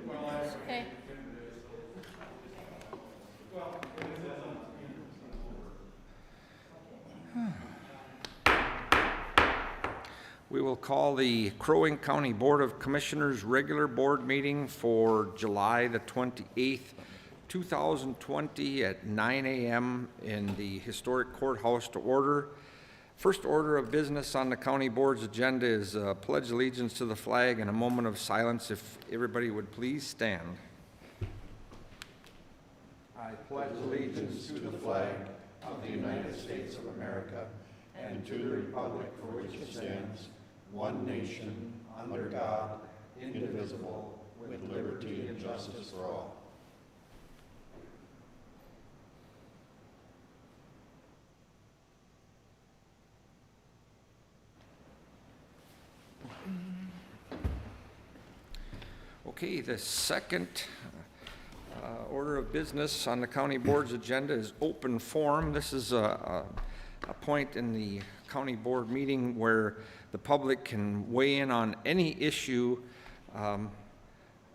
Okay. We will call the Crow Wing County Board of Commissioners regular board meeting for July the 28th, 2020 at 9 a.m. in the historic courthouse to order. First order of business on the county board's agenda is pledge allegiance to the flag and a moment of silence. If everybody would please stand. I pledge allegiance to the flag of the United States of America and to the republic for which it stands, one nation, under God, indivisible, with liberty and justice for all. Okay, the second order of business on the county board's agenda is open forum. This is a point in the county board meeting where the public can weigh in on any issue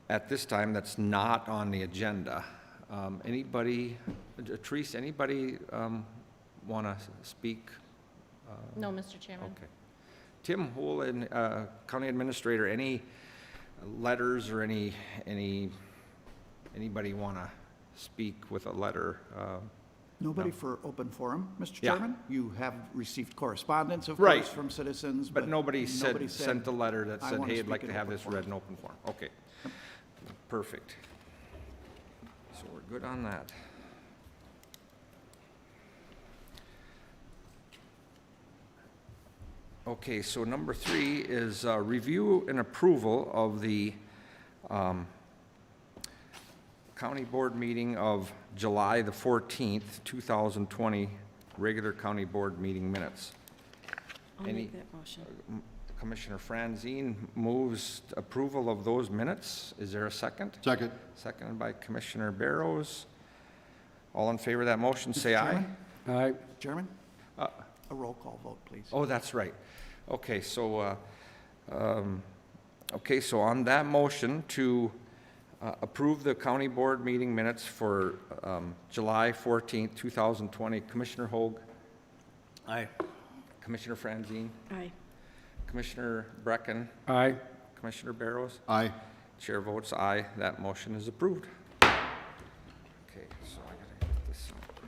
at this time that's not on the agenda. Anybody, Therese, anybody want to speak? No, Mr. Chairman. Okay. Tim Hool, County Administrator, any letters or anybody want to speak with a letter? Nobody No. for open forum, Mr. Yeah. Chairman? You have received correspondence, of Right. course, from citizens, But nobody sent a letter that "I said, wanna hey, I'd speak like in to have open this forum." read in open forum. Okay. Perfect. So we're good on that. Okay, so number 3 is review and approval of the county board meeting of July the 14th, 2020, regular county board meeting minutes. I'll Any- make that motion. Commissioner Franzine moves approval of those minutes. Is there a second? Second. Seconded by Commissioner Barrows. All in favor of that motion, say Mr. aye. Chairman? Aye. Chairman, Uh, a roll call vote, please. Oh, that's right. Okay, so, on that motion to approve the county board meeting minutes for July 14th, 2020, Commissioner Hoag, Aye. Commissioner Franzine, Aye. Commissioner Brecken, Aye. Commissioner Barrows. Aye. Chair votes aye. That motion is approved. Okay, so I gotta get this out.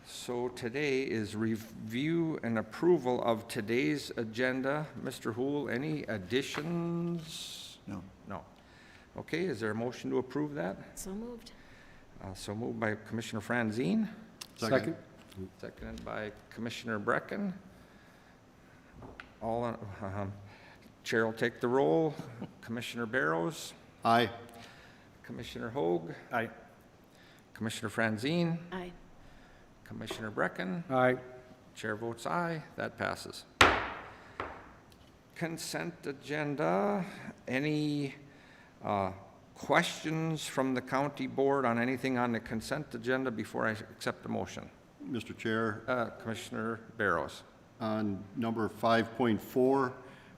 So today is review and approval of today's agenda. Mr. Hool, any additions? No. No. Okay, is there a motion to approve that? So moved. So moved by Commissioner Franzine, Second. seconded by Commissioner Brecken. Chair will take the roll. Commissioner Barrows, Aye. Commissioner Hoag, Aye. Commissioner Franzine, Aye. Commissioner Brecken. Aye. Chair votes aye. That passes. Consent agenda. Any questions from the county board on anything on the consent agenda before I accept the motion? Mr. Chair, Commissioner Barrows. on number 5.4,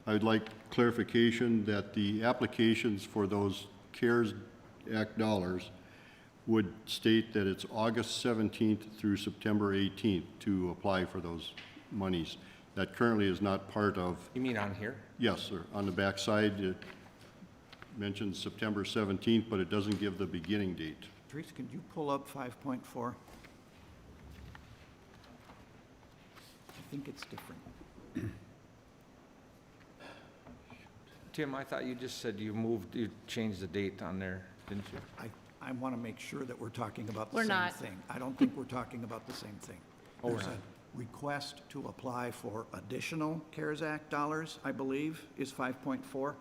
I would like clarification that the applications for those CARES Act dollars would state that it's August 17th through September 18th to apply for those monies. That currently is not part of, You mean on here? yes, sir, on the back side, it mentions September 17th, but it doesn't give the beginning date. Teresa, can you pull up 5.4? I think it's different. Tim, I thought you just said you changed the date on there, didn't you? I want to make sure that we're talking about the We're same not. thing. I don't think we're talking about the same thing. Oh, we're There's a request to apply for additional CARES Act dollars, I believe, is 5.4.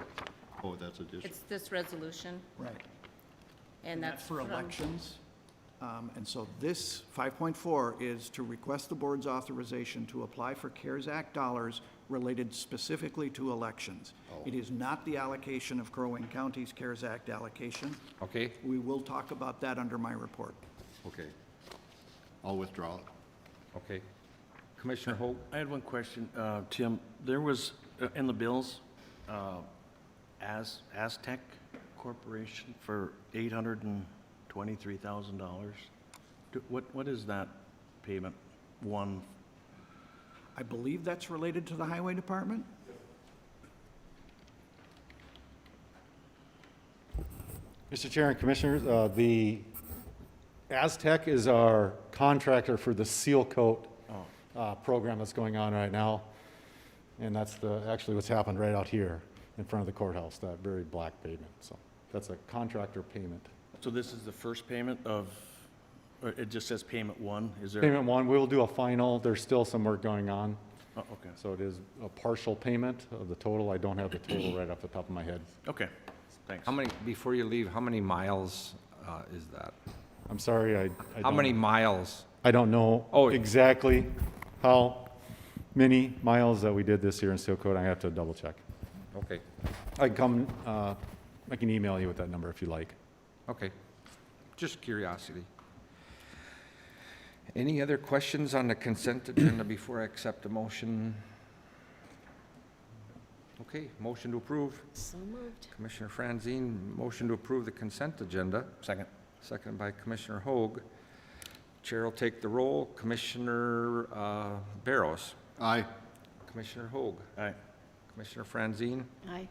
Oh, that's additional. It's this resolution, Right. and that's for from- elections. And so this 5.4 is to request the board's authorization to apply for CARES Act dollars related specifically to elections. It is not the allocation of Crow Wing County's CARES Act allocation. Okay, We will talk about that under my report. Okay. I'll withdraw it. okay. Commissioner Hoag? I had one question, Tim. There was, in the bills, Aztec Corporation for $823,000. What is that payment? One, I believe that's related to the highway department? Mr. Chair and Commissioners, the Aztec is our contractor for the seal coat program that's going on right now. And that's actually what's happened right out here in front of the courthouse, that very black pavement. So that's a contractor payment. so this is the first payment of, or it just says payment one? Is there? Payment one, we will do a final. There's still some work going on. Oh, okay, So it is a partial payment of the total. I don't have the total right off the top of my head. okay, thanks. How many, before you leave, how many miles is that? I'm sorry, I How don't- many miles? I don't know Oh. exactly how many miles that we did this year in seal coat. I have to double check. Okay, I can I can email you with that number if you like. okay. Just curiosity. Any other questions on the consent agenda before I accept the motion? Okay, motion to approve. So moved. Commissioner Franzine, motion to approve the consent agenda. Second. Seconded by Commissioner Hoag. Chair will take the roll. Commissioner Barros. Aye. Commissioner Hoag. Aye. Commissioner Franzine. Aye.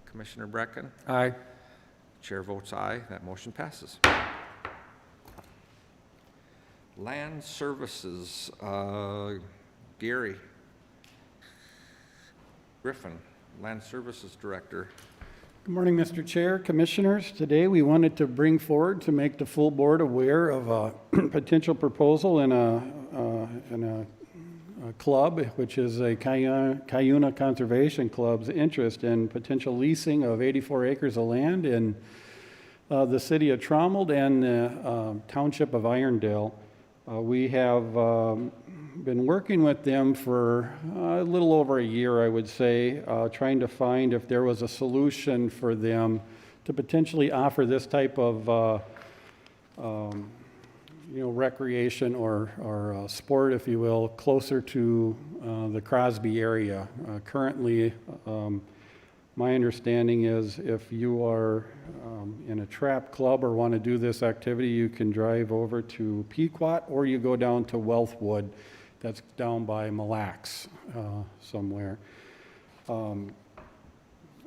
Commissioner Brecken. Aye. Chair votes aye. That motion passes. Land Services, Gary Griffin, Land Services Director. Good morning, Mr. Chair, Commissioners. Today, we wanted to bring forward to make the full board aware of a potential proposal in a club, which is a Cuyuna Conservation Club's interest in potential leasing of 84 acres of land in the city of Trombled and the township of Irondale. We have been working with them for a little over a year, I would say, trying to find if there was a solution for them to potentially offer this type of, recreation or sport, if you will, closer to the Crosby area. Currently, my understanding is if you are in a trap club or want to do this activity, you can drive over to Pequot or you go down to Wealthwood. That's down by Mille Lacs somewhere.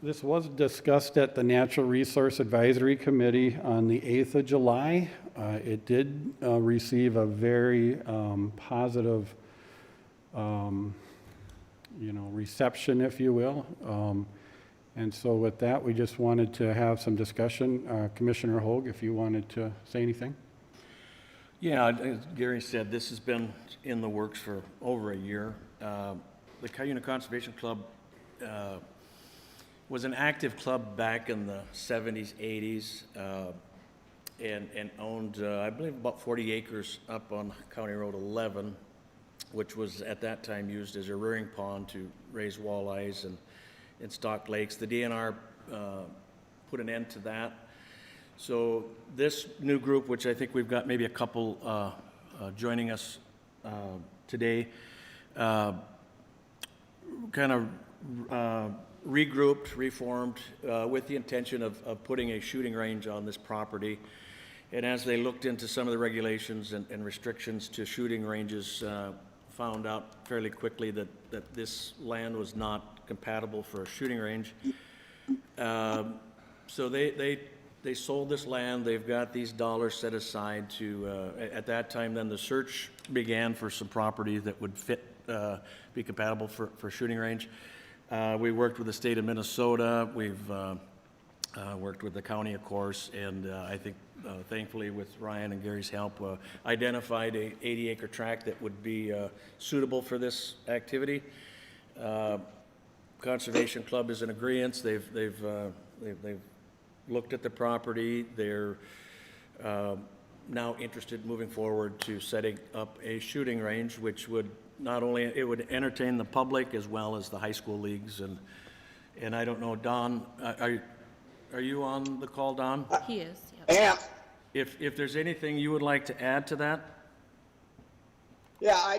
This was discussed at the Natural Resource Advisory Committee on the 8th of July. It did receive a very positive, reception, if you will. And so with that, we just wanted to have some discussion. Commissioner Hoag, if you wanted to say anything? Yeah, as Gary said, this has been in the works for over a year. The Cuyuna Conservation Club was an active club back in the 70s, 80s, and owned, I believe, about 40 acres up on County Road 11, which was at that time used as a rearing pond to raise walleyes and stock lakes. The DNR put an end to that. So this new group, which I think we've got maybe a couple joining us today, kind of regrouped, reformed with the intention of putting a shooting range on this property. And as they looked into some of the regulations and restrictions to shooting ranges, found out fairly quickly that this land was not compatible for a shooting range. So they sold this land. They've got these dollars set aside to, at that time, then the search began for some property that would fit, be compatible for shooting range. We worked with the state of Minnesota. We've worked with the county, of course, and I think thankfully with Ryan and Gary's help, identified a 80-acre tract that would be suitable for this activity. Conservation Club is in agreement. They've looked at the property. They're now interested moving forward to setting up a shooting range, which would not only, it would entertain the public as well as the high school leagues. And I don't know, Don, are you on the call, Don? He is, yep. Yeah, If there's anything you would like to add to that? yeah,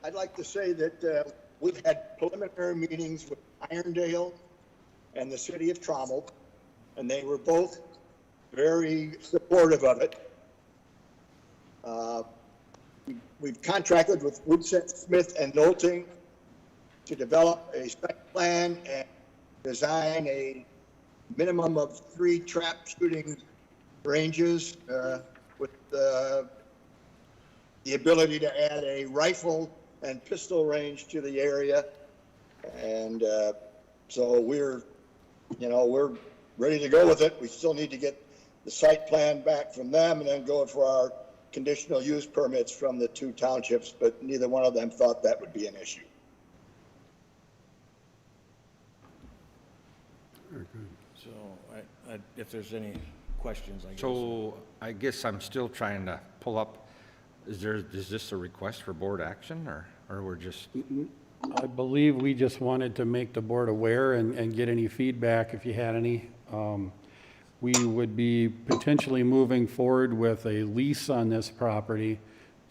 I'd like to say that we've had preliminary meetings with Irondale and the city of Trommel, and they were both very supportive of it. We've contracted with Woodson Smith and Knowlton to develop a site plan and design a minimum of 3 trap shooting ranges with the ability to add a rifle and pistol range to the area. And so we're ready to go with it. We still need to get the site plan back from them and then go for our conditional use permits from the 2 townships, but neither one of them thought that would be an issue. So if there's any questions, I guess. So I guess I'm still trying to pull up, is this a request for board action, or we're just, I believe we just wanted to make the board aware and get any feedback if you had any. We would be potentially moving forward with a lease on this property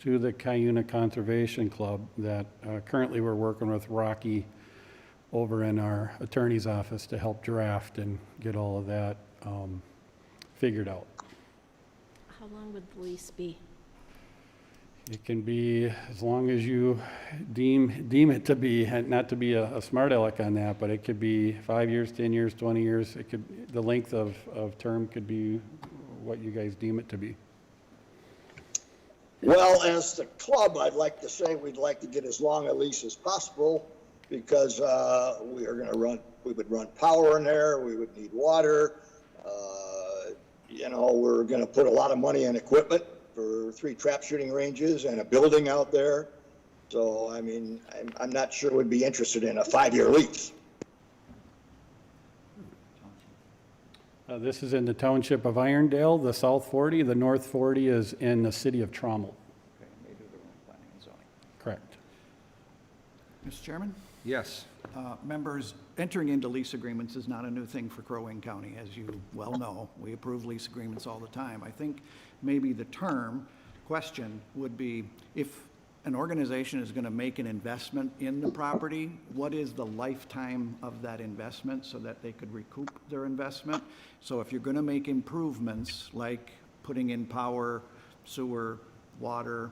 to the Cuyuna Conservation Club that currently we're working with Rocky over in our attorney's office to help draft and get all of that figured out. How long would the lease be? It can be as long as you deem it to be, not to be a smart aleck on that, but it could be 5 years, 10 years, 20 years. It could, the length of term could be what you guys deem it to be. Well, as the club, I'd like to say we'd like to get as long a lease as possible because we would run power in there, we would need water. We're going to put a lot of money in equipment for 3 trap shooting ranges and a building out there. So, I mean, I'm not sure we'd be interested in a 5-year lease. This is in the township of Irondale, the South 40. The North 40 is in the city of Trommel. Okay, they do their own planning and zoning. Correct. Mr. Chairman? yes? Members, entering into lease agreements is not a new thing for Crow Wing County, as you well know. We approve lease agreements all the time. I think maybe the question would be, if an organization is going to make an investment in the property, what is the lifetime of that investment so that they could recoup their investment? So if you're going to make improvements like putting in power, sewer, water,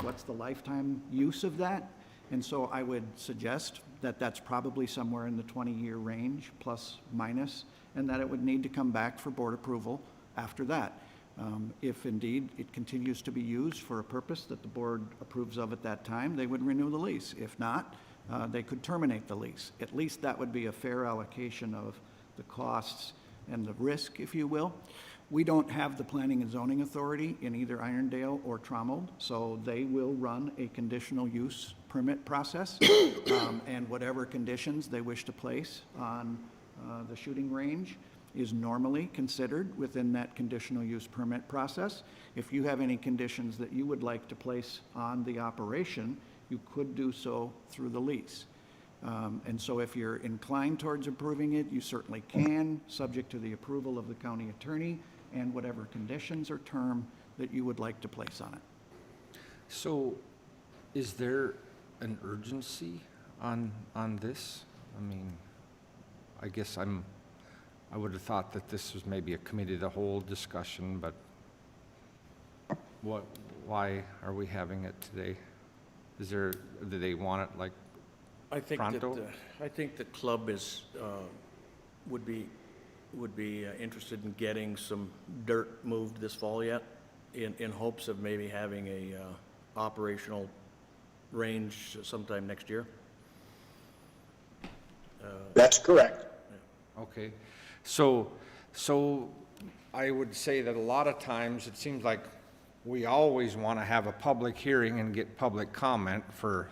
what's the lifetime use of that? And so I would suggest that that's probably somewhere in the 20-year range, plus minus, and that it would need to come back for board approval after that. If indeed it continues to be used for a purpose that the board approves of at that time, they would renew the lease. If not, they could terminate the lease. At least that would be a fair allocation of the costs and the risk, if you will. We don't have the Planning and Zoning Authority in either Irondale or Trommel, so they will run a conditional use permit process, and whatever conditions they wish to place on the shooting range is normally considered within that conditional use permit process. If you have any conditions that you would like to place on the operation, you could do so through the lease. And so if you're inclined towards approving it, you certainly can, subject to the approval of the county attorney and whatever conditions or term that you would like to place on it. So is there an urgency on this? I mean, I guess I would have thought that this was maybe a committee of the whole discussion, but why are we having it today? Do they want it like I think pronto? I think the club would be interested in getting some dirt moved this fall yet, in hopes of maybe having a operational range sometime next year. That's correct. Okay, so I would say that a lot of times, it seems like we always want to have a public hearing and get public comment for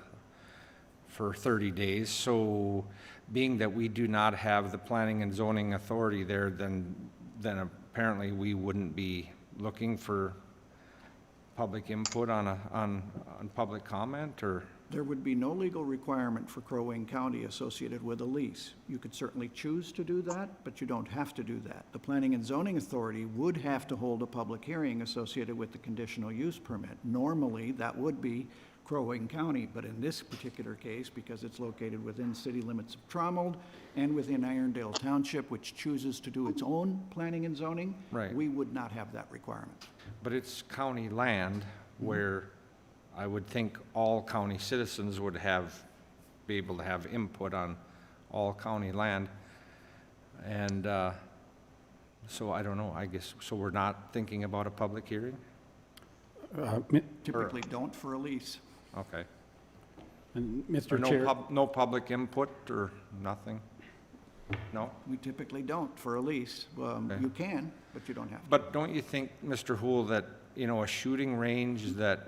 30 days. So being that we do not have the Planning and Zoning Authority there, then apparently we wouldn't be looking for public input on public comment, or? There would be no legal requirement for Crow Wing County associated with a lease. You could certainly choose to do that, but you don't have to do that. The Planning and Zoning Authority would have to hold a public hearing associated with the conditional use permit. Normally, that would be Crow Wing County, but in this particular case, because it's located within city limits of Trumbull and within Irondale Township, which chooses to do its own planning and zoning, Right. we would not have that requirement. But it's county land where I would think all county citizens would be able to have input on all county land. And so I don't know, I guess, so we're not thinking about a public hearing? Typically don't for a lease. Okay. And Or Mr. no Chair, no public input or nothing? No? We typically don't for a lease. Okay. You can, but you don't have to. But don't you think, Mr. Hool, that, you know, a shooting range that,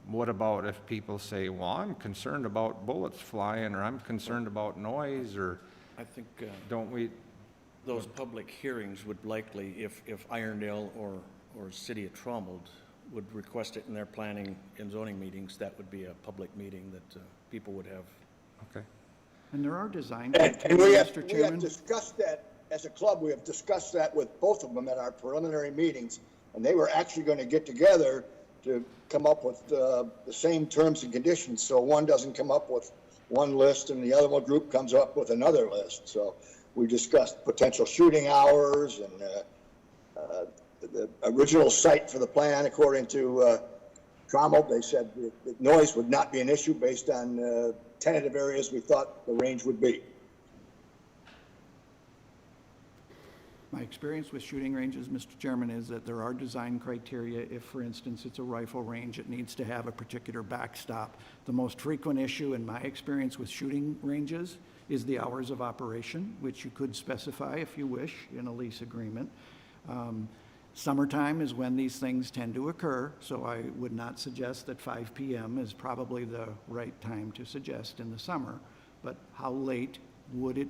what about if people say, well, I'm concerned about bullets flying, or I'm concerned about noise, or I think don't we, those public hearings would likely, if Irondale or City of Trumbull would request it in their planning and zoning meetings, that would be a public meeting that people would have. okay. And there are design And criteria, we Mr. have Chairman. discussed that, as a club, we have discussed that with both of them at our preliminary meetings. And they were actually going to get together to come up with the same terms and conditions. So one doesn't come up with one list and the other one group comes up with another list. So we discussed potential shooting hours and the original site for the plan, according to Tromel, they said that noise would not be an issue based on tentative areas we thought the range would be. My experience with shooting ranges, Mr. Chairman, is that there are design criteria. If, for instance, it's a rifle range, it needs to have a particular backstop. The most frequent issue in my experience with shooting ranges is the hours of operation, which you could specify if you wish in a lease agreement. Summertime is when these things tend to occur, so I would not suggest that 5 p.m. is probably the right time to suggest in the summer. But how late would it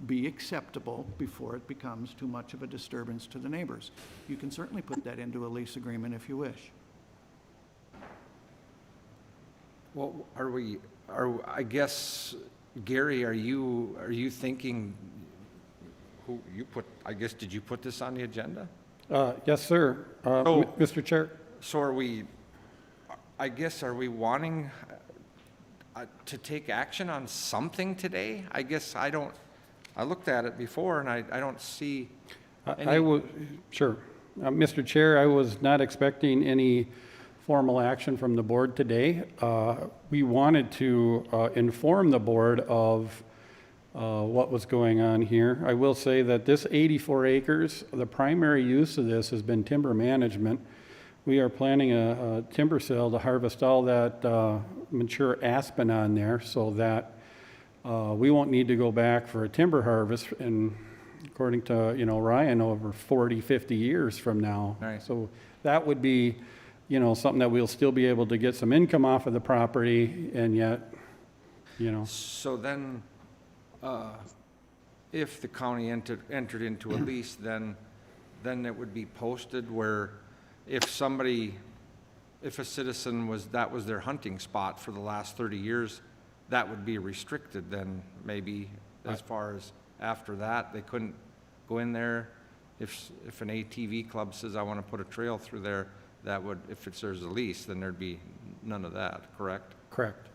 be acceptable before it becomes too much of a disturbance to the neighbors? You can certainly put that into a lease agreement if you wish. Well, I guess, Gary, are you thinking, I guess, did you put this on the agenda? Yes, sir. Oh. Mr. Chair, So are we wanting to take action on something today? I guess I looked at it before and I don't see I was, sure. Mr. Chair, I was not expecting any formal action from the board today. We wanted to inform the board of what was going on here. I will say that this 84 acres, the primary use of this has been timber management. We are planning a timber sale to harvest all that mature aspen on there so that we won't need to go back for a timber harvest, and according to, Ryan, over 40, 50 years from now. Nice. So that would be, something that we'll still be able to get some income off of the property, and yet, So then, if the county entered into a lease, then it would be posted where if a citizen that was their hunting spot for the last 30 years, that would be restricted then, maybe, as far as after that, they couldn't go in there. If an ATV club says, I want to put a trail through there, that would, there's a lease, then there'd be none of that, correct? correct.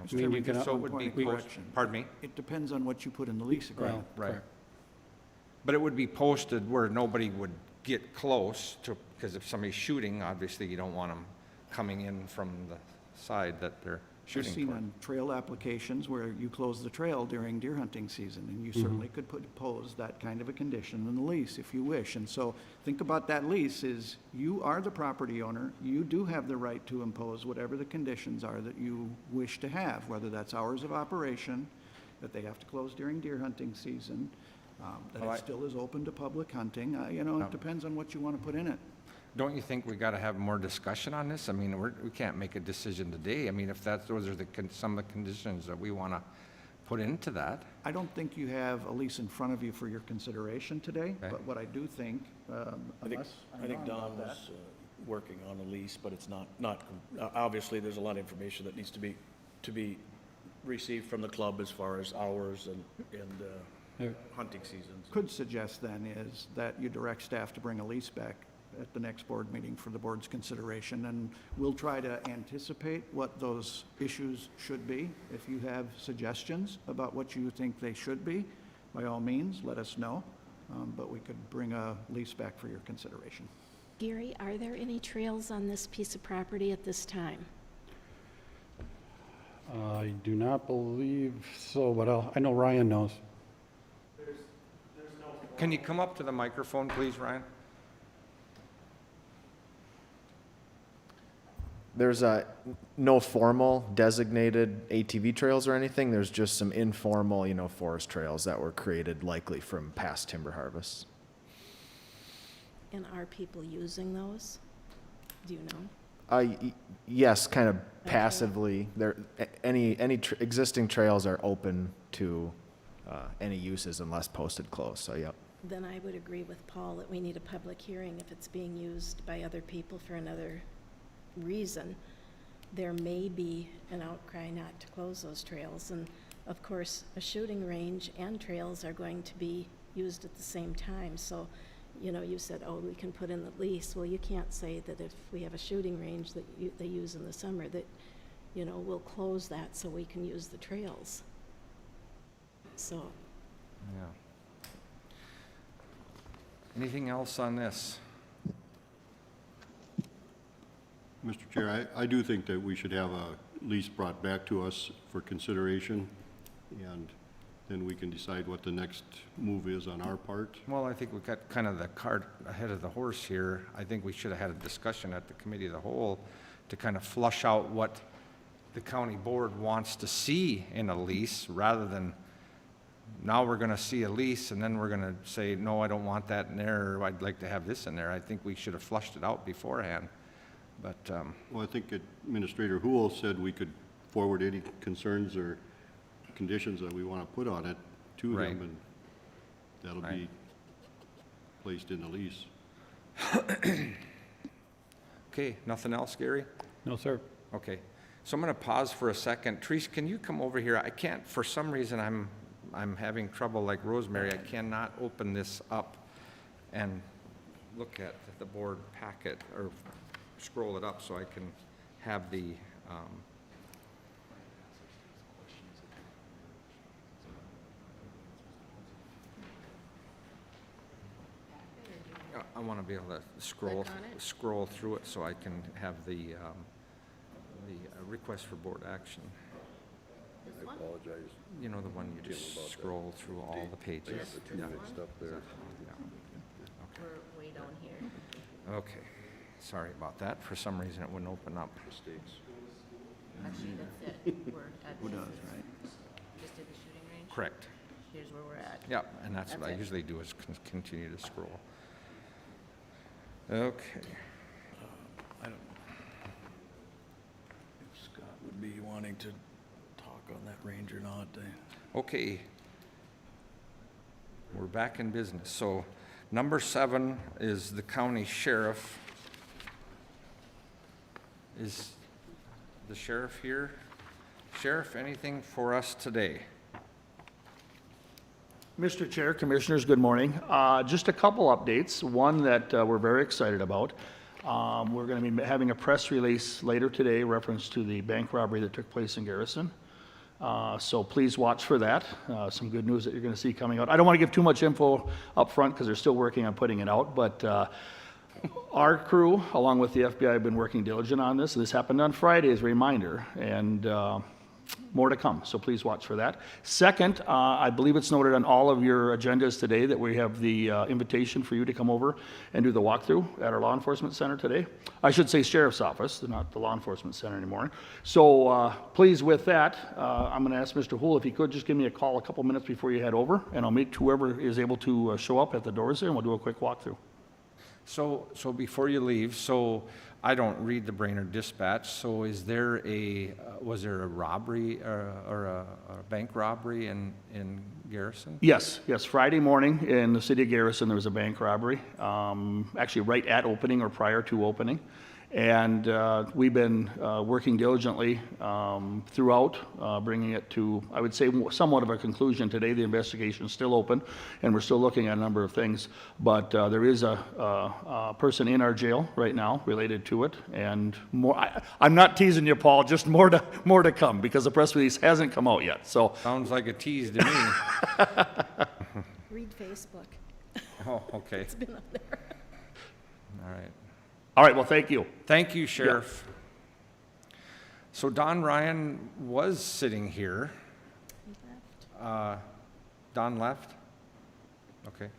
Mr. mean, Chairman, you can- just So it one would point be of post- correction. Pardon me? It depends on what you put in the lease agreement. Right. Correct. But it would be posted where nobody would get close to, because if somebody's shooting, obviously you don't want them coming in from the side that they're I've shooting seen toward. on trail applications where you close the trail during deer hunting season, and you certainly could pose that kind of a condition in the lease if you wish. And so think about that lease is, you are the property owner, you do have the right to impose whatever the conditions are that you wish to have, whether that's hours of operation, that they have to close during deer hunting season, that Well, it still is open to public hunting. It depends on what you want to put in it. Don't you think we got to have more discussion on this? I mean, we can't make a decision today. I mean, if those are some of the conditions that we want to put into that. I don't think you have a lease in front of you for your consideration today, Okay. but what I do think, unless I'm I think wrong Don about that. was working on a lease, but it's not, obviously, there's a lot of information that needs to be received from the club as far as hours and hunting seasons. Could suggest then is that you direct staff to bring a lease back at the next board meeting for the board's consideration, and we'll try to anticipate what those issues should be. If you have suggestions about what you think they should be, by all means, let us know, but we could bring a lease back for your consideration. Gary, are there any trails on this piece of property at this time? I do not believe so, but I know Ryan knows. Can you come up to the microphone, please, Ryan? There's no formal designated ATV trails or anything. There's just some informal, forest trails that were created likely from past timber harvests. And are people using those? Do you know? Yes, kind of passively. Any existing trails are open to any uses unless posted closed. So, yep. Then I would agree with Paul that we need a public hearing if it's being used by other people for another reason. There may be an outcry not to close those trails. And of course, a shooting range and trails are going to be used at the same time. So, you said, oh, we can put in the lease. Well, you can't say that if we have a shooting range that they use in the summer that, we'll close that so we can use the trails. So, Yeah. Anything else on this? Mr. Chair, I do think that we should have a lease brought back to us for consideration, and then we can decide what the next move is on our part. Well, I think we got kind of the cart ahead of the horse here. I think we should have had a discussion at the committee of the whole to kind of flush out what the county board wants to see in a lease, rather than now we're gonna see a lease and then we're gonna say, no, I don't want that in there, or I'd like to have this in there. I think we should have flushed it out beforehand. But, Well, I think Administrator Hool said we could forward any concerns or conditions that we want to put on it to Right. them, and that'll be Right. placed in the lease. okay, nothing else, Gary? No, sir. Okay, so I'm gonna pause for a second. Therese, can you come over here? I can't, for some reason, I'm having trouble like Rosemary. I cannot open this up and look at the board packet or scroll it up so I can have the, I want to be able to scroll through it so I can have the request for board action. this one? You know, the one you just scroll through all the pages? Yeah. We're way down here. Okay, sorry about that. For some reason, it wouldn't open up. Actually, that's it. We're at. Who does, right? Just did the shooting range. Correct. Here's where we're at. Yep, and that's what I That's it. usually do, is continue to scroll. Okay. I don't know if Scott would be wanting to talk on that range or not. Okay. We're back in business. So number 7 is the county sheriff. Is the sheriff here? Sheriff, anything for us today? Mr. Chair, Commissioners, good morning. Just a couple updates. One that we're very excited about. We're going to be having a press release later today reference to the bank robbery that took place in Garrison. So please watch for that. Some good news that you're going to see coming out. I don't want to give too much info up front because they're still working on putting it out, but our crew, along with the FBI, have been working diligent on this. This happened on Friday as a reminder, and more to come, so please watch for that. Second, I believe it's noted on all of your agendas today that we have the invitation for you to come over and do the walkthrough at our law enforcement center today. I should say sheriff's office, not the law enforcement center anymore. So please, with that, I'm going to ask Mr. Hool if he could just give me a call a couple minutes before you head over, and I'll meet whoever is able to show up at the doors there, and we'll do a quick walkthrough. So before you leave, so I don't read the Brainerd Dispatch, so is there was there a robbery or a bank robbery in Garrison? Yes, Friday morning in the city of Garrison, there was a bank robbery, actually right at opening or prior to opening. And we've been working diligently throughout, bringing it to, I would say, somewhat of a conclusion today. The investigation is still open, and we're still looking at a number of things. But there is a person in our jail right now related to it, and more. I'm not teasing you, Paul. Just more to come, because the press release hasn't come out yet. So Sounds like a tease to me. Read Facebook. Oh, okay. It's been up there. All right. all right, well, thank you. Thank you, Sheriff. So Don Ryan was sitting here. He left. Don left? Okay.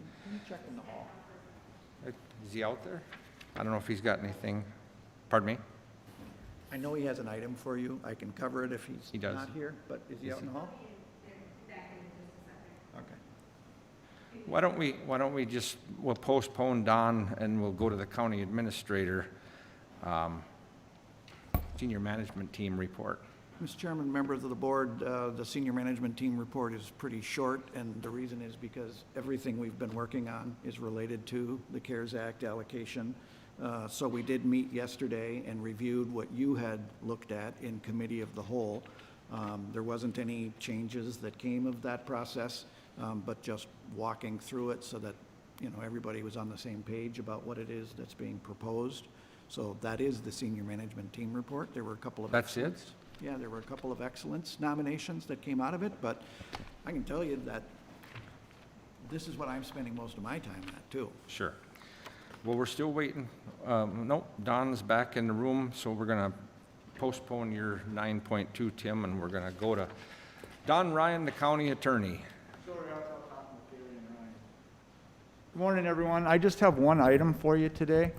Is he out there? I don't know if he's got anything. Pardon me? I know he has an item for you. I can cover it if He he's does. not here, but is he out in the hall? Okay. Why don't we just, we'll postpone Don and we'll go to the county administrator, senior management team report. Mr. Chairman, members of the board, the senior management team report is pretty short, and the reason is because everything we've been working on is related to the CARES Act allocation. So we did meet yesterday and reviewed what you had looked at in committee of the whole. There wasn't any changes that came of that process, but just walking through it so that, you know, everybody was on the same page about what it is that's being proposed. So that is the senior management team report. There were a couple of That's it? excellence- Yeah, there were a couple of excellence nominations that came out of it, but I can tell you that this is what I'm spending most of my time at, too. Sure. Well, we're still waiting. Nope, Don's back in the room, so we're gonna postpone your 9.2, Tim, and we're gonna go to Don Ryan, the county attorney. Good morning, everyone. I just have one item for you today.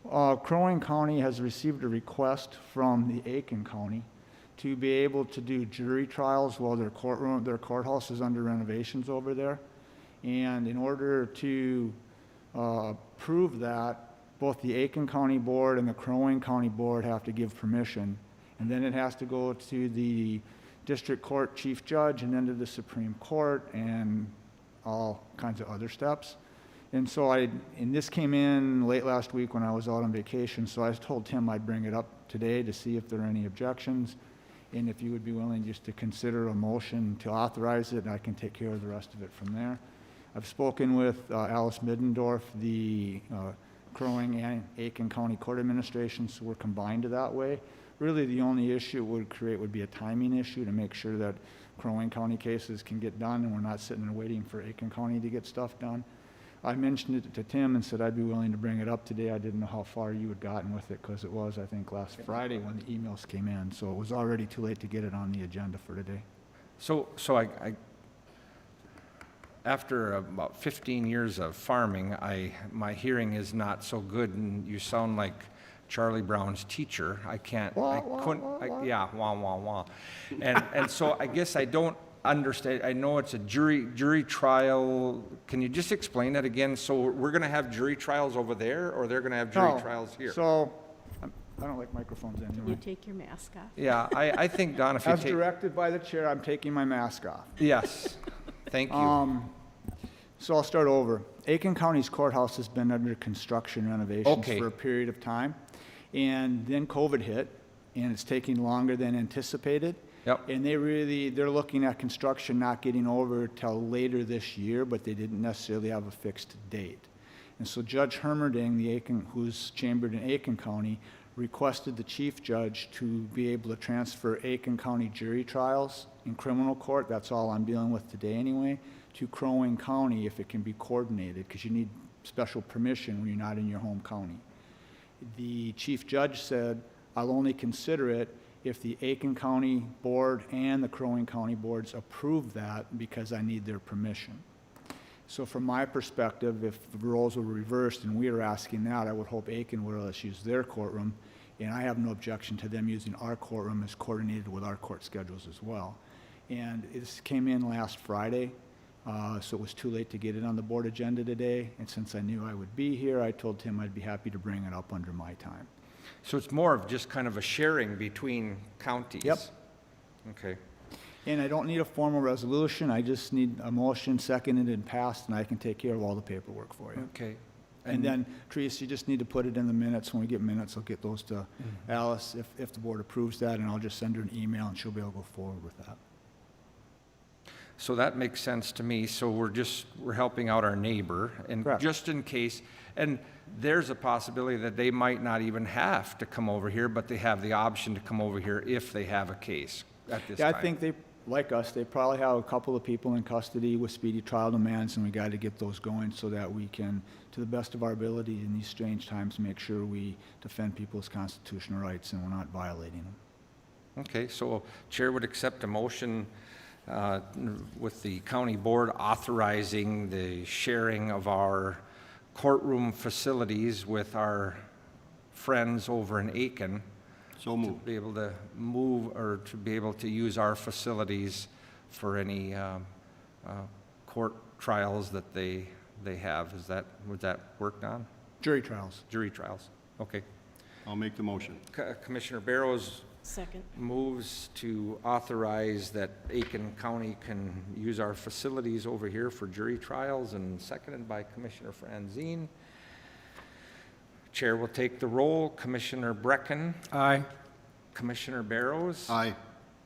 Crow Wing County has received a request from the Aiken County to be able to do jury trials while their courthouse is under renovations over there. And in order to prove that, both the Aiken County Board and the Crow Wing County Board have to give permission. And then it has to go to the District Court Chief Judge and then to the Supreme Court and all kinds of other steps. And so and this came in late last week when I was out on vacation, so I told Tim I'd bring it up today to see if there are any objections, and if you would be willing just to consider a motion to authorize it, and I can take care of the rest of it from there. I've spoken with Alice Middendorf, the Crow Wing and Aiken County Court Administration, so we're combined that way. Really, the only issue it would create would be a timing issue to make sure that Crow Wing County cases can get done, and we're not sitting there waiting for Aiken County to get stuff done. I mentioned it to Tim and said I'd be willing to bring it up today. I didn't know how far you had gotten with it, because it was, I think, last Friday when the emails came in, so it was already too late to get it on the agenda for today. So I after about 15 years of farming, my hearing is not so good, and you sound like Charlie Brown's teacher. I couldn't, yeah, wah, wah, wah. And so I guess I don't understand. I know it's a jury trial. Can you just explain that again? So we're gonna have jury trials over there, or they're gonna have jury trials here? So, I don't like microphones Can you anyway. take your mask off? Yeah, I think, Don, if you As take, directed by the chair, I'm taking my mask off. yes, thank you. So I'll start over. Aiken County's courthouse has been under construction renovations Okay. for a period of time. And then COVID hit, and it's taking longer than anticipated. Yep. And they're looking at construction not getting over till later this year, but they didn't necessarily have a fixed date. And so Judge Hermerding, who's chambered in Aiken County, requested the chief judge to be able to transfer Aiken County jury trials in criminal court, that's all I'm dealing with today anyway, to Crow Wing County if it can be coordinated, because you need special permission when you're not in your home county. The chief judge said, I'll only consider it if the Aiken County Board and the Crow Wing County Boards approve that, because I need their permission. So from my perspective, if the roles were reversed and we were asking that, I would hope Aiken would let us use their courtroom, and I have no objection to them using our courtroom as coordinated with our court schedules as well. And this came in last Friday, so it was too late to get it on the board agenda today, and since I knew I would be here, I told Tim I'd be happy to bring it up under my time. So it's more of just kind of a sharing between counties? Yep. Okay. And I don't need a formal resolution, I just need a motion seconded and passed, and I can take care of all the paperwork for you. Okay. And then, Teresa, you just need to put it in the minutes. When we get minutes, I'll get those to Alice if the board approves that, and I'll just send her an email and she'll be able to go forward with that. So that makes sense to me. So we're helping out our neighbor, and Correct. just in case, and there's a possibility that they might not even have to come over here, but they have the option to come over here if they have a case at this Yeah, time. I think they, like us, they probably have a couple of people in custody with speedy trial demands, and we got to get those going so that we can, to the best of our ability in these strange times, make sure we defend people's constitutional rights and we're not violating them. Okay, so Chair would accept a motion with the county board authorizing the sharing of our courtroom facilities with our friends over in Aiken. So To moved. be able to move, or to be able to use our facilities for any court trials that they have. Would that work, Don? Jury trials. Jury trials, okay. I'll make the motion. Commissioner Barrows Second. moves to authorize that Aiken County can use our facilities over here for jury trials, and seconded by Commissioner Franzine. Chair will take the roll. Commissioner Brecken. Aye. Commissioner Barrows. Aye.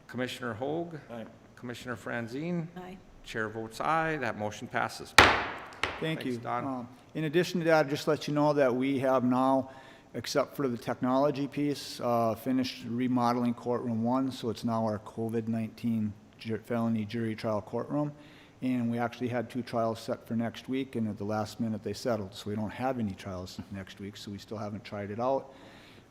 Commissioner Hoag. Aye. Commissioner Franzine. Aye. Chair votes aye. That motion passes. Thank you. Thanks, Don. In addition to that, I'd just let you know that we have now, except for the technology piece, finished remodeling courtroom 1, so it's now our COVID-19 felony jury trial courtroom. And we actually had 2 trials set for next week, and at the last minute they settled, so we don't have any trials next week, so we still haven't tried it out.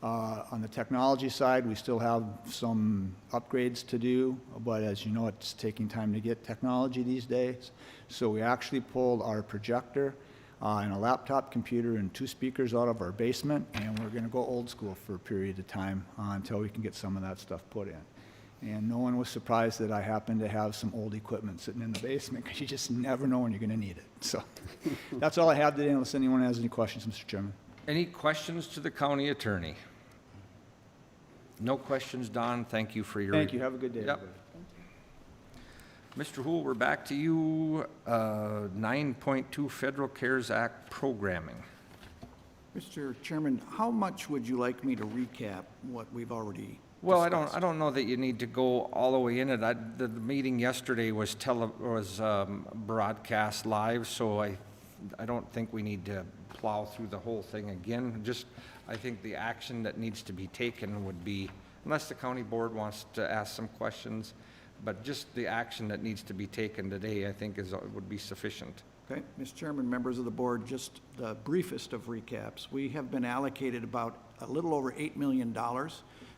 On the technology side, we still have some upgrades to do, but as you know, it's taking time to get technology these days. So we actually pulled our projector and a laptop computer and 2 speakers out of our basement, and we're gonna go old school for a period of time until we can get some of that stuff put in. And no one was surprised that I happened to have some old equipment sitting in the basement, because you just never know when you're gonna need it. So that's all I have today, unless anyone has any questions, Mr. Chairman. Any questions to the county attorney? No questions, Don. Thank you for your. Thank you, have a good day, Yep. everybody. Mr. Hool, we're back to you. 9.2 Federal CARES Act programming. Mr. Chairman, how much would you like me to recap what we've already Well, discussed? I don't know that you need to go all the way in it. The meeting yesterday was broadcast live, so I don't think we need to plow through the whole thing again. Just, I think the action that needs to be taken would be, unless the county board wants to ask some questions, but just the action that needs to be taken today, I think would be sufficient. Okay, Mr. Chairman, members of the board, just the briefest of recaps. We have been allocated about a little over $8 million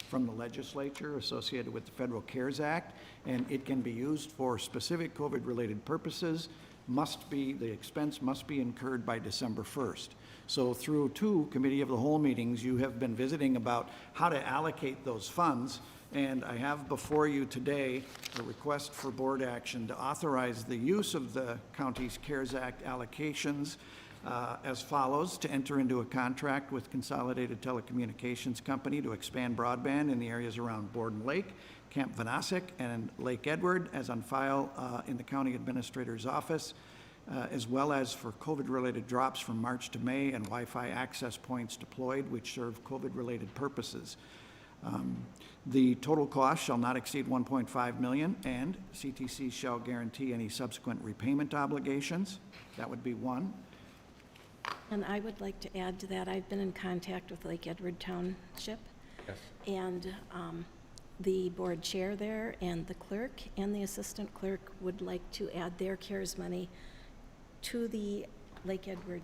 from the legislature associated with the Federal CARES Act, and it can be used for specific COVID-related purposes. The expense must be incurred by December 1st. So through 2 committee of the whole meetings, you have been visiting about how to allocate those funds. And I have before you today a request for board action to authorize the use of the county's CARES Act allocations as follows: to enter into a contract with Consolidated Telecommunications Company to expand broadband in the areas around Borden Lake, Camp Vanasek, and Lake Edward, as on file in the county administrator's office, as well as for COVID-related drops from March to May and Wi-Fi access points deployed which serve COVID-related purposes. The total cost shall not exceed $1.5 million, and CTC shall guarantee any subsequent repayment obligations. That would be 1. And I would like to add to that, I've been in contact with Lake Edward Township. Yes. And the board chair there and the clerk and the assistant clerk would like to add their CARES money to the Lake Edward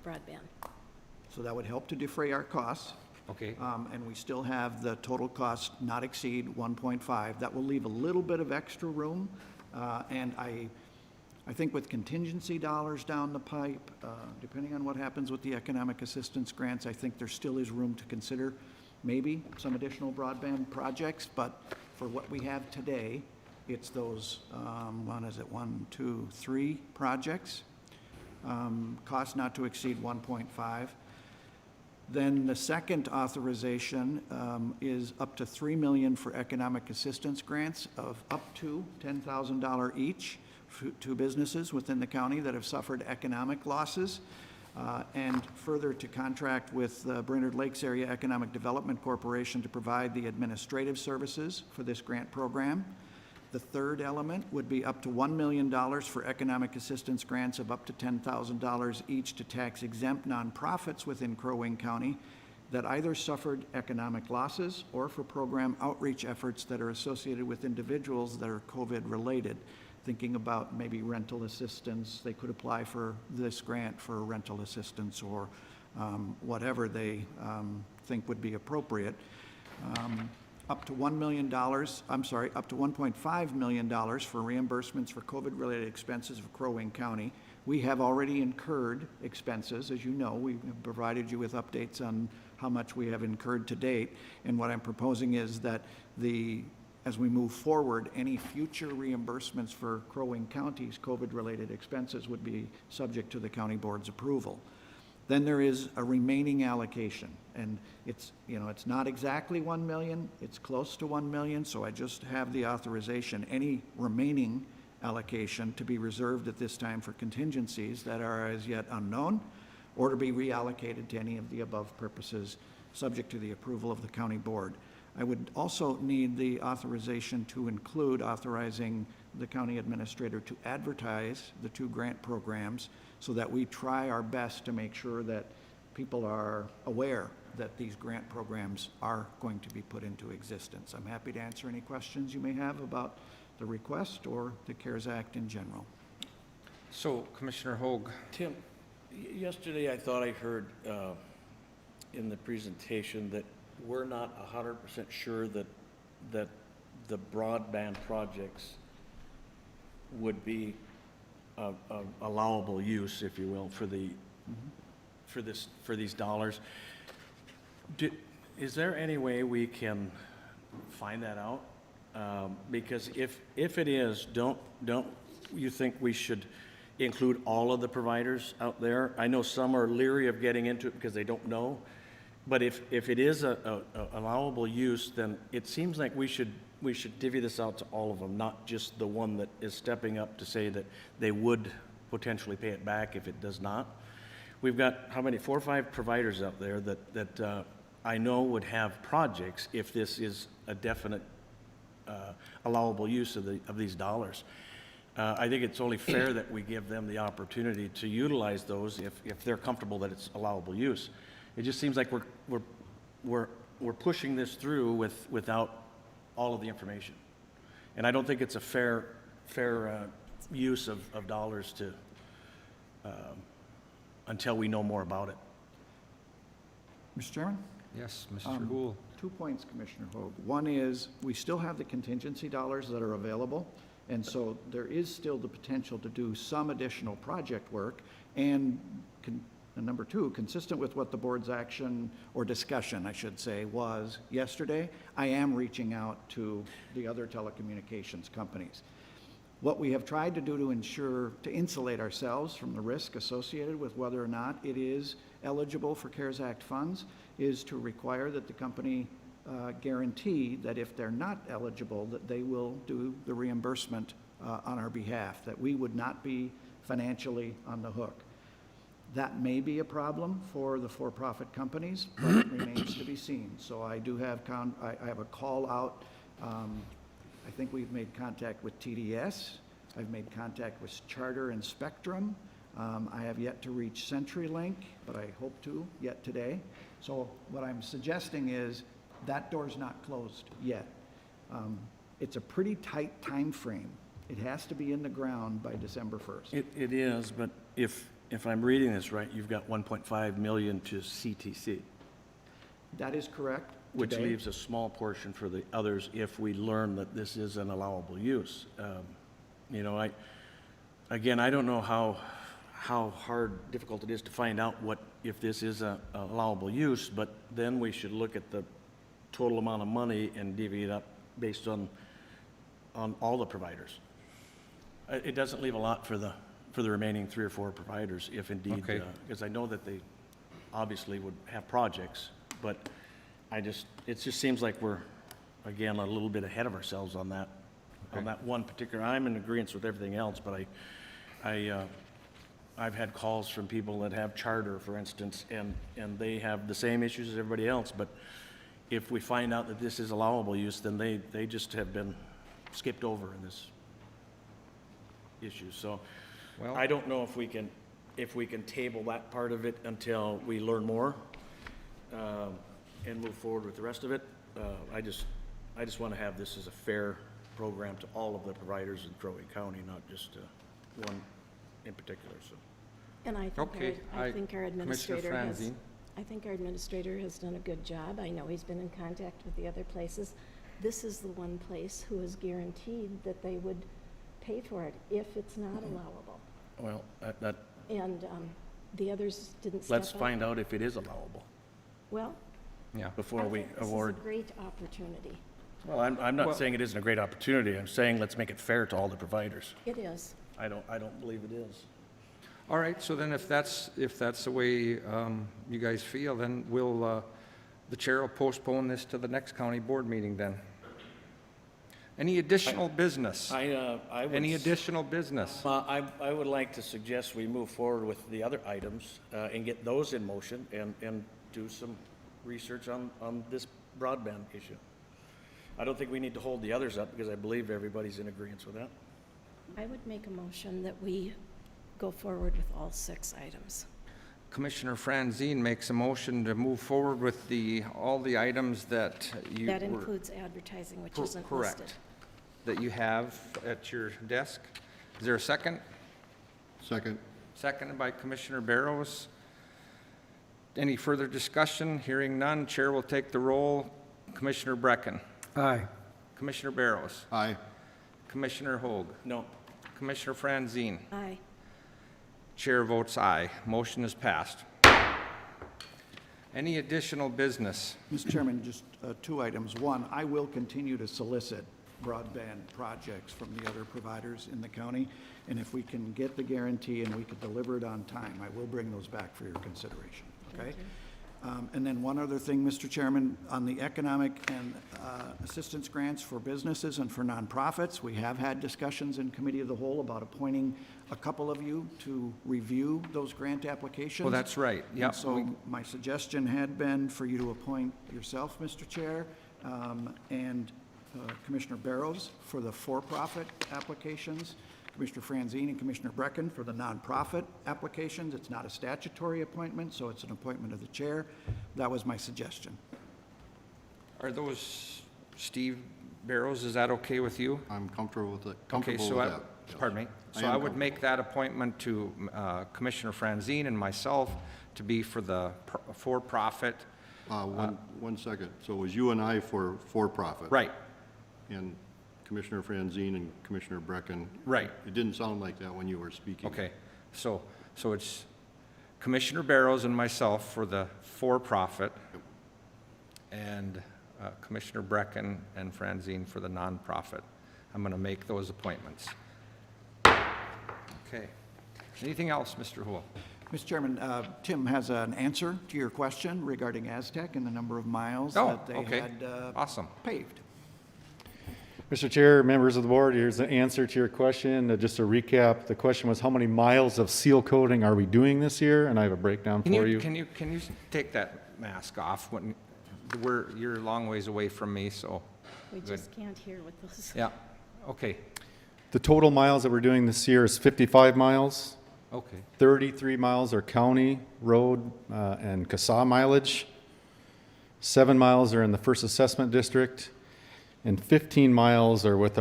broadband. So that would help to defray our costs. Okay. And we still have the total cost not exceed 1.5. That will leave a little bit of extra room. And I think with contingency dollars down the pipe, depending on what happens with the economic assistance grants, I think there still is room to consider maybe some additional broadband projects. But for what we have today, it's those, 3 projects. Cost not to exceed 1.5. Then the second authorization is up to $3 million for economic assistance grants of up to $10,000 each to businesses within the county that have suffered economic losses. And further, to contract with the Brainerd Lakes Area Economic Development Corporation to provide the administrative services for this grant program. The third element would be up to $1 million for economic assistance grants of up to $10,000 each to tax-exempt nonprofits within Crow Wing County that either suffered economic losses or for program outreach efforts that are associated with individuals that are COVID-related. Thinking about maybe rental assistance, they could apply for this grant for rental assistance or whatever they think would be appropriate. Up to $1 million, up to $1.5 million for reimbursements for COVID-related expenses of Crow Wing County. We have already incurred expenses, as you know. We have provided you with updates on how much we have incurred to date. And what I'm proposing is that as we move forward, any future reimbursements for Crow Wing County's COVID-related expenses would be subject to the county board's approval. Then there is a remaining allocation, and it's not exactly 1 million, it's close to 1 million, so I just have the authorization, any remaining allocation to be reserved at this time for contingencies that are as yet unknown, or to be reallocated to any of the above purposes, subject to the approval of the county board. I would also need the authorization to include authorizing the county administrator to advertise the two grant programs so that we try our best to make sure that people are aware that these grant programs are going to be put into existence. I'm happy to answer any questions you may have about the request or the CARES Act in general. So, Commissioner Hoag, Tim, yesterday I thought I heard in the presentation that we're not 100% sure that the broadband projects would be allowable use, if you will, for these dollars. Is there any way we can find that out? Because if it is, don't you think we should include all of the providers out there? I know some are leery of getting into it because they don't know. But if it is a allowable use, then it seems like we should divvy this out to all of them, not just the one that is stepping up to say that they would potentially pay it back if it does not. We've got, how many, 4 or 5 providers out there that I know would have projects if this is a definite allowable use of these dollars. I think it's only fair that we give them the opportunity to utilize those if they're comfortable that it's allowable use. It just seems like we're pushing this through without all of the information, and I don't think it's a fair use of dollars to until we know more about it. Mr. Chairman? yes, Mr. Hool. 2 points, Commissioner Hoag. One is, we still have the contingency dollars that are available, and so there is still the potential to do some additional project work. And number 2, consistent with what the board's action, or discussion, I should say, was yesterday, I am reaching out to the other telecommunications companies. What we have tried to do to insulate ourselves from the risk associated with whether or not it is eligible for CARES Act funds is to require that the company guarantee that if they're not eligible, that they will do the reimbursement on our behalf, that we would not be financially on the hook. That may be a problem for the for-profit companies, but it remains to be seen. So I do have, I have a call out. I think we've made contact with TDS. I've made contact with Charter and Spectrum. I have yet to reach CenturyLink, but I hope to yet today. So what I'm suggesting is that door's not closed yet. It's a pretty tight time frame. It has to be in the ground by December 1st. It is, but if I'm reading this right, you've got 1.5 million to CTC. That is correct. Which today. leaves a small portion for the others if we learn that this is an allowable use. I don't know how difficult it is to find out if this is a allowable use, but then we should look at the total amount of money and divvy it up based on all the providers. It doesn't leave a lot for the remaining 3 or 4 providers, if indeed, Okay. because I know that they obviously would have projects, but it just seems like we're, again, a little bit ahead of ourselves on that one particular. I'm in agreement with everything else, but I've had calls from people that have charter, for instance, and they have the same issues as everybody else, but if we find out that this is allowable use, then they just have been skipped over in this issue. So Well- I don't know if we can table that part of it until we learn more, and move forward with the rest of it. I just want to have this as a fair program to all of the providers in Crow Wing County, not just one in particular, so. And Okay, I think our Commissioner administrator has, Franzine. I think our administrator has done a good job. I know he's been in contact with the other places. This is the one place who is guaranteed that they would pay for it if it's not allowable. Well, And the others didn't step up. let's find out if it is allowable Well, Yeah. before I we think this award. is a great opportunity. Well, I'm Well- not saying it isn't a great opportunity. I'm saying let's make it fair to all the providers. It is. I don't believe it is. All right, so then if that's the way you guys feel, then the chair will postpone this to the next county board meeting then. Any additional business? I would. Any additional business? I would like to suggest we move forward with the other items and get those in motion and do some research on this broadband issue. I don't think we need to hold the others up because I believe everybody's in agreement with that. I would make a motion that we go forward with all 6 items. Commissioner Franzine makes a motion to move forward with all the items that you That were- includes advertising, which Cor- isn't correct, listed. that you have at your desk. Is there a second? Second. Seconded by Commissioner Barrows. Any further discussion? Hearing none, Chair will take the roll. Commissioner Brecken. Aye. Commissioner Barrows. Aye. Commissioner Hoag. No. Commissioner Franzine. Aye. Chair votes aye. Motion is passed. Any additional business? Mr. Chairman, just 2 items. One, I will continue to solicit broadband projects from the other providers in the county, and if we can get the guarantee and we can deliver it on time, I will bring those back for your consideration, okay? And then one other thing, Mr. Chairman, on the economic and assistance grants for businesses and for nonprofits, we have had discussions in Committee of the Whole about appointing a couple of you to review those grant applications. Well, that's right. And Yep. so my suggestion had been for you to appoint yourself, Mr. Chair, and Commissioner Barrows for the for-profit applications, Commissioner Franzine and Commissioner Brecken for the nonprofit applications. It's not a statutory appointment, so it's an appointment of the chair. That was my suggestion. Are those, Steve Barrows, is that okay with you? I'm comfortable with it. Okay, Comfortable so with I, that. Yes. pardon me. I So am I would make that appointment to Commissioner Franzine and myself to be for the for-profit. One second. So it was you and I for-profit? Right, And Commissioner Franzine and Commissioner Brecken? right. It didn't sound like that when you were speaking. Okay, so it's Commissioner Barrows and myself for the for-profit, and Commissioner Brecken and Franzine for the nonprofit. I'm going to make those appointments. Okay. Anything else, Mr. Hool? Mr. Chairman, Tim has an answer to your question regarding Aztec and the number of miles Oh, that they okay. had Awesome. paved. Mr. Chair, members of the board, here's the answer to your question. Just to recap, the question was how many miles of seal coating are we doing this year? And I have a breakdown for you. Can you take that mask off? You're a long ways away from me, so. We Good. just can't hear with those. Yeah, okay, The total miles that we're doing this year is 55 miles. okay. 33 miles are county road and CASA mileage. 7 miles are in the First Assessment District. And 15 miles are with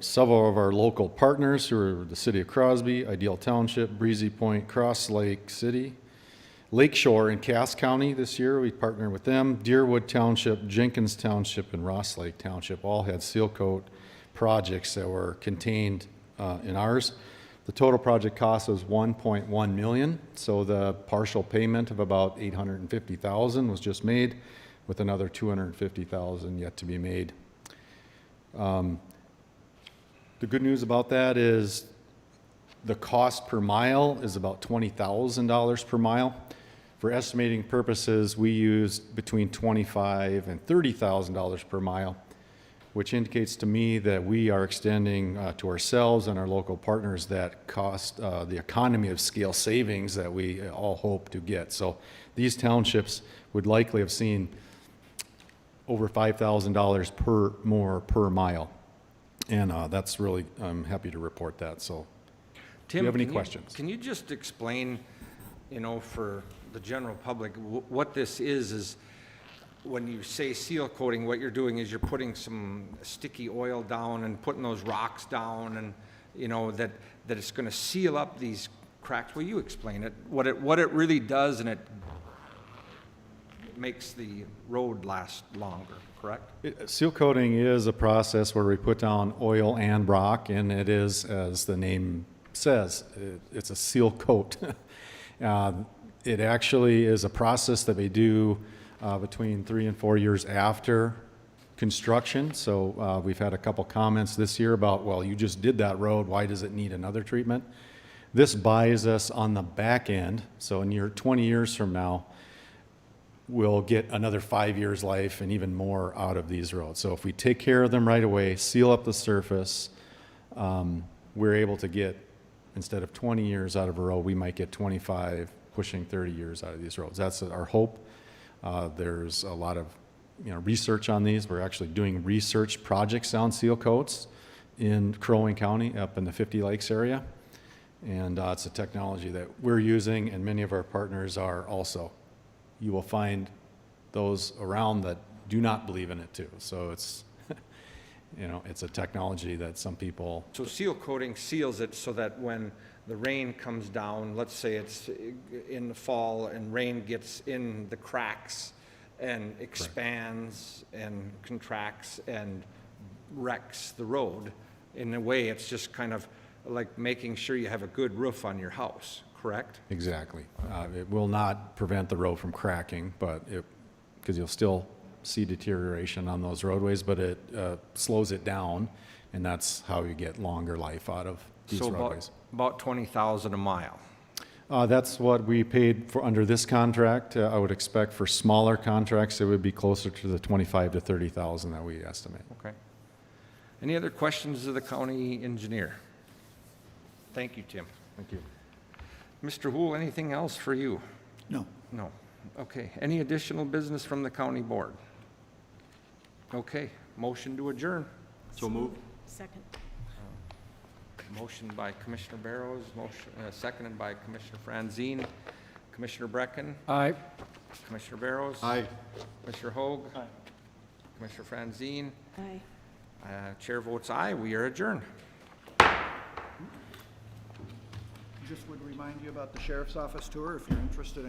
several of our local partners who are the City of Crosby, Ideal Township, Breezy Point, Cross Lake City. Lakeshore in Cass County this year, we partnered with them. Deerwood Township, Jenkins Township, and Ross Lake Township all had seal coat projects that were contained in ours. The total project cost was $1.1 million, so the partial payment of about $850,000 was just made, with another $250,000 yet to be made. The good news about that is the cost per mile is about $20,000 per mile. For estimating purposes, we used between $25,000 and $30,000 per mile, which indicates to me that we are extending to ourselves and our local partners that cost, the economy of scale savings that we all hope to get. So these townships would likely have seen over $5,000 more per mile. And that's really, I'm happy to report that, so. Do you have any questions? Can you just explain, you know, for the general public, what this is when you say seal coating, what you're doing is you're putting some sticky oil down and putting those rocks down and, you know, that it's going to seal up these cracks. Will you explain it? What it really does, and it makes the road last longer, correct? Seal coating is a process where we put down oil and rock, and it is, as the name says, it's a seal coat. It actually is a process that we do between 3 and 4 years after construction. So we've had a couple comments this year about, well, you just did that road, why does it need another treatment? This buys us on the back end, so in 20 years from now, we'll get another 5 years life and even more out of these roads. So if we take care of them right away, seal up the surface, we're able to get, instead of 20 years out of a road, we might get 25, pushing 30 years out of these roads. That's our hope. There's a lot of, you know, research on these. We're actually doing research projects on seal coats in Crow Wing County, up in the 50 Lakes area. And it's a technology that we're using, and many of our partners are also. You will find those around that do not believe in it too. So it's, you know, it's a technology that some people. So seal coating seals it so that when the rain comes down, let's say it's in the fall and rain gets in the cracks and expands and contracts and wrecks the road, in a way it's just kind of like making sure you have a good roof on your house, correct? Exactly. It will not prevent the road from cracking, but because you'll still see deterioration on those roadways, but it slows it down, and that's how you get longer life out of these roadways. About 20,000 a mile. That's what we paid for under this contract. I would expect for smaller contracts, it would be closer to the 25 to 30,000 that we estimate. Okay. Any other questions of the county engineer? Thank you, Tim. Thank you. Mr. Hool, anything else for you? No. No. Okay. Any additional business from the county board? Okay. Motion to adjourn. So moved. Second. Motion by Commissioner Barrows, seconded by Commissioner Franzine. Commissioner Brecken? Aye. Commissioner Barrows? Aye. Commissioner Hoag? Aye. Commissioner Franzine? Aye. Chair votes aye. We are adjourned. Just would remind you about the sheriff's office tour if you're interested in